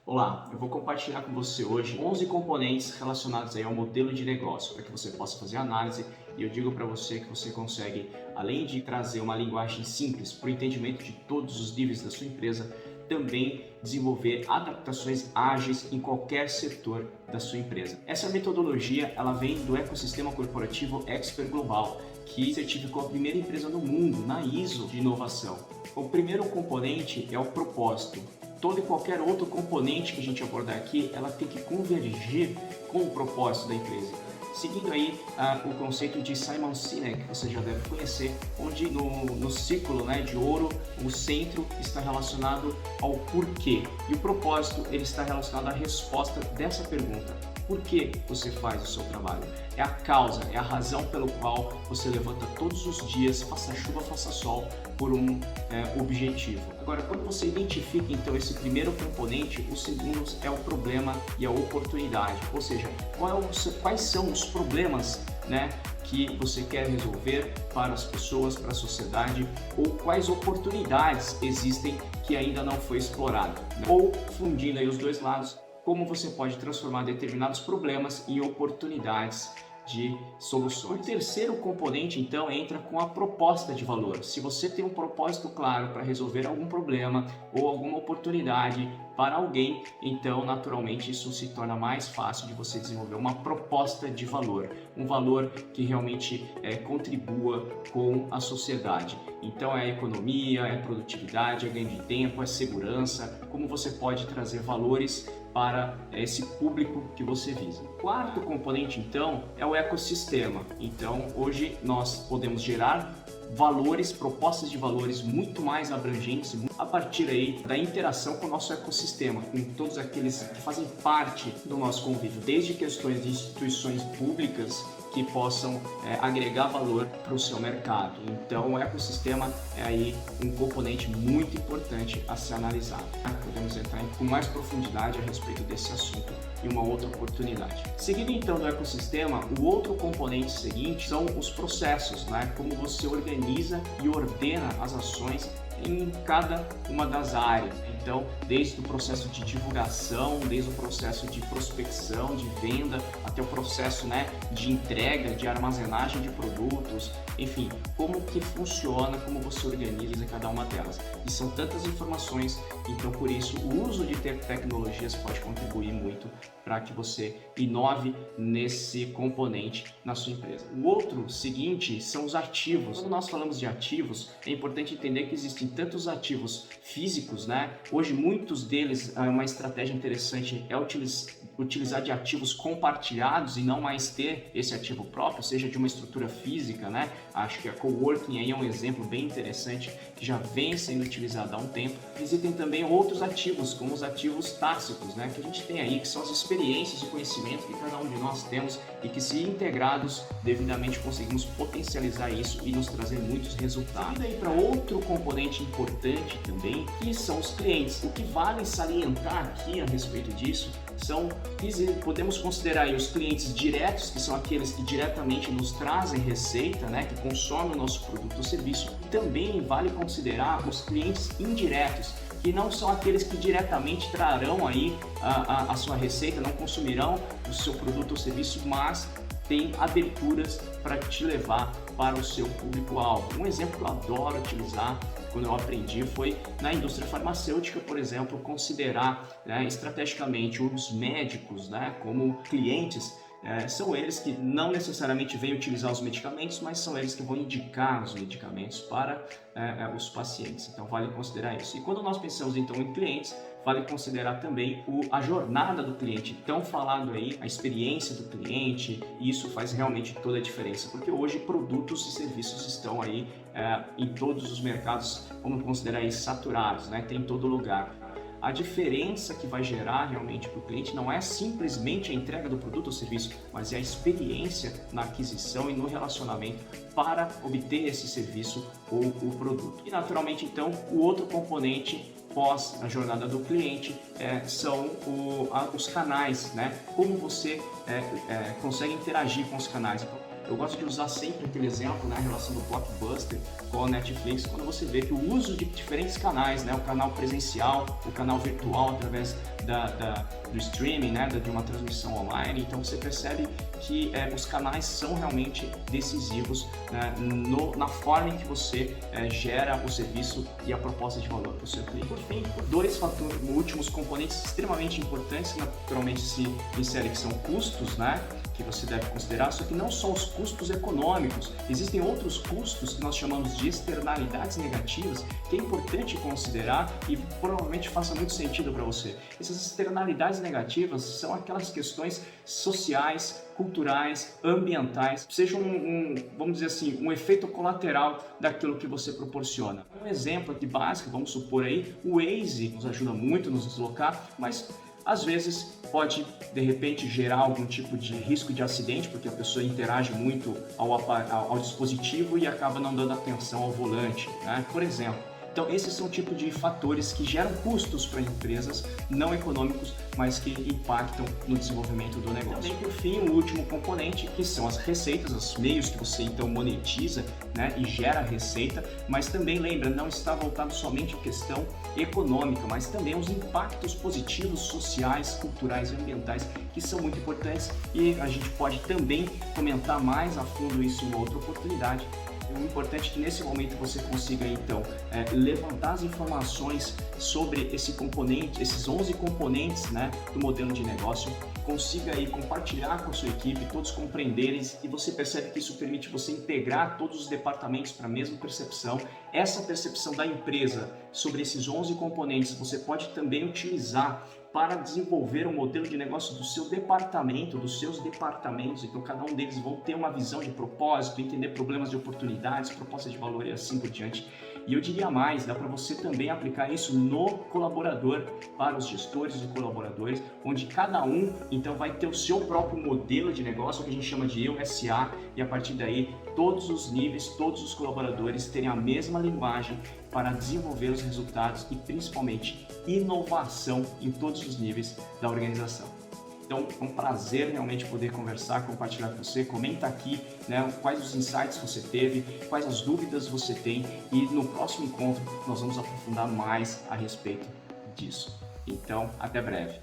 Olá, eu vou compartilhar com você hoje 11 componentes relacionados aí ao modelo de negócio, para que você possa fazer análise e eu digo para você que você consegue, além de trazer uma linguagem simples para o entendimento de todos os níveis da sua empresa, também desenvolver adaptações ágeis em qualquer setor da sua empresa. Essa metodologia ela vem do ecossistema corporativo Expert Global, que certificou a primeira empresa no mundo na ISO de inovação. O primeiro componente é o propósito. Todo e qualquer outro componente que a gente abordar aqui, ela tem que convergir com o propósito da empresa. Seguindo aí o conceito de Simon Sinek, que você já deve conhecer, onde no círculo de ouro, o centro está relacionado ao porquê e o propósito ele está relacionado à resposta dessa pergunta. Por que você faz o seu trabalho? É a causa, é a razão pelo qual você levanta todos os dias, faça chuva, faça sol, por um objetivo. Agora, quando você identifica então esse primeiro componente, o segundo é o problema e a oportunidade, ou seja, quais são os problemas que você quer resolver para as pessoas, para a sociedade, ou quais oportunidades existem que ainda não foi explorado, ou fundindo aí os dois lados, como você pode transformar determinados problemas em oportunidades de soluções. O terceiro componente, então, entra com a proposta de valor. Se você tem um propósito claro para resolver algum problema ou alguma oportunidade para alguém, então, naturalmente, isso se torna mais fácil de você desenvolver uma proposta de valor. Um valor que realmente contribua com a sociedade. Então, é a economia, é a produtividade, é ganho de tempo, é segurança, como você pode trazer valores para esse público que você visa. O quarto componente, então, é o ecossistema. Então, hoje nós podemos gerar valores, propostas de valores muito mais abrangentes a partir aí da interação com o nosso ecossistema, com todos aqueles que fazem parte do nosso convívio, desde questões de instituições públicas que possam agregar valor para o seu mercado. Então, o ecossistema é aí um componente muito importante a ser analisado. Podemos entrar com mais profundidade a respeito desse assunto em uma outra oportunidade. Seguindo então do ecossistema, o outro componente seguinte são os processos, como você organiza e ordena as ações em cada uma das áreas. Então, desde o processo de divulgação, desde o processo de prospecção, de venda, até o processo de entrega, de armazenagem de produtos, enfim, como que funciona, como você organiza cada uma delas. E são tantas informações, então por isso o uso de tecnologias pode contribuir muito para que você inove nesse componente na sua empresa. O outro seguinte são os ativos. Quando nós falamos de ativos, é importante entender que existem tantos ativos físicos, Hoje muitos deles, uma estratégia interessante é utilizar de ativos compartilhados e não mais ter esse ativo próprio, seja de uma estrutura física, Acho que a coworking aí é um exemplo bem interessante que já vem sendo utilizado há um tempo. Existem também outros ativos, como os ativos tácitos, que a gente tem aí, que são as experiências e conhecimento que cada um de nós temos e que, se integrados devidamente, conseguimos potencializar isso e nos trazer muitos resultados. E daí para outro componente importante também, que são os clientes. O que vale salientar aqui a respeito disso podemos considerar aí os clientes diretos, que são aqueles que diretamente nos trazem receita, que consomem o nosso produto ou serviço. E também vale considerar os clientes indiretos, que não são aqueles que diretamente trarão aí a sua receita, não consumirão o seu produto ou serviço, mas tem aberturas para te levar para o seu público-alvo. Um exemplo que eu adoro utilizar quando eu aprendi foi na indústria farmacêutica, por exemplo, considerar estrategicamente os médicos como clientes. São eles que não necessariamente vêm utilizar os medicamentos, mas são eles que vão indicar os medicamentos para os pacientes. Então vale considerar isso. E quando nós pensamos então em clientes, vale considerar também a jornada do cliente. Então, falando aí, a experiência do cliente, isso faz realmente toda a diferença, porque hoje produtos e serviços estão aí em todos os mercados, vamos considerar aí, saturados, tem em todo lugar. A diferença que vai gerar realmente para o cliente não é simplesmente a entrega do produto ou serviço, mas é a experiência na aquisição e no relacionamento para obter esse serviço ou o produto. E naturalmente, então, o outro componente pós a jornada do cliente são os canais, como você consegue interagir com os canais. Eu gosto de usar sempre aquele exemplo, né, a relação do Blockbuster com a Netflix, quando você vê que o uso de diferentes canais, né, o canal presencial, o canal virtual através do streaming, né, de uma transmissão online, então você percebe que os canais são realmente decisivos, né, na forma em que você gera o serviço e a proposta de valor para o seu cliente. Por fim, dois últimos componentes extremamente importantes que naturalmente se inserem, que são custos, né, que você deve considerar, só que não só os custos econômicos, existem outros custos que nós chamamos de externalidades negativas, que é importante considerar e provavelmente faça muito sentido para você. Essas externalidades negativas são aquelas questões sociais, culturais, ambientais, sejam vamos dizer assim, um efeito colateral daquilo que você proporciona. Um exemplo aqui básico, vamos supor aí, o Waze nos ajuda muito a nos deslocar, mas às vezes pode, de repente, gerar algum tipo de risco de acidente, porque a pessoa interage muito ao dispositivo e acaba não dando atenção ao volante, né? Por exemplo. Então, esses são o tipo de fatores que geram custos para empresas não econômicos, mas que impactam no desenvolvimento do negócio. Também, por fim, o último componente, que são as receitas, os meios que você então monetiza, né, e gera receita, mas também, lembra, não está voltado somente à questão econômica, mas também aos impactos positivos, sociais, culturais e ambientais, que são muito importantes, e a gente pode também comentar mais a fundo isso em uma outra oportunidade. O importante é que nesse momento você consiga então levantar as informações sobre esse componente, esses 11 componentes, né, do modelo de negócio, consiga aí compartilhar com a sua equipe, todos compreenderem, e você percebe que isso permite você integrar todos os departamentos para a mesma percepção. Essa percepção da empresa sobre esses 11 componentes você pode também utilizar para desenvolver um modelo de negócio do seu departamento, dos seus departamentos. Então cada um deles vão ter uma visão de propósito, entender problemas de oportunidades, propostas de valor e assim por diante. E eu diria mais, dá para você também aplicar isso no colaborador, para os gestores e colaboradores, onde cada um então vai ter o seu próprio modelo de negócio, que a gente chama de Eu SA, e a partir daí todos os níveis, todos os colaboradores terem a mesma linguagem para desenvolver os resultados e principalmente inovação em todos os níveis da organização. Então é um prazer realmente poder conversar, compartilhar com você. Comenta aqui, né, quais os insights você teve, quais as dúvidas você tem, e no próximo encontro nós vamos aprofundar mais a respeito disso. Então, até breve.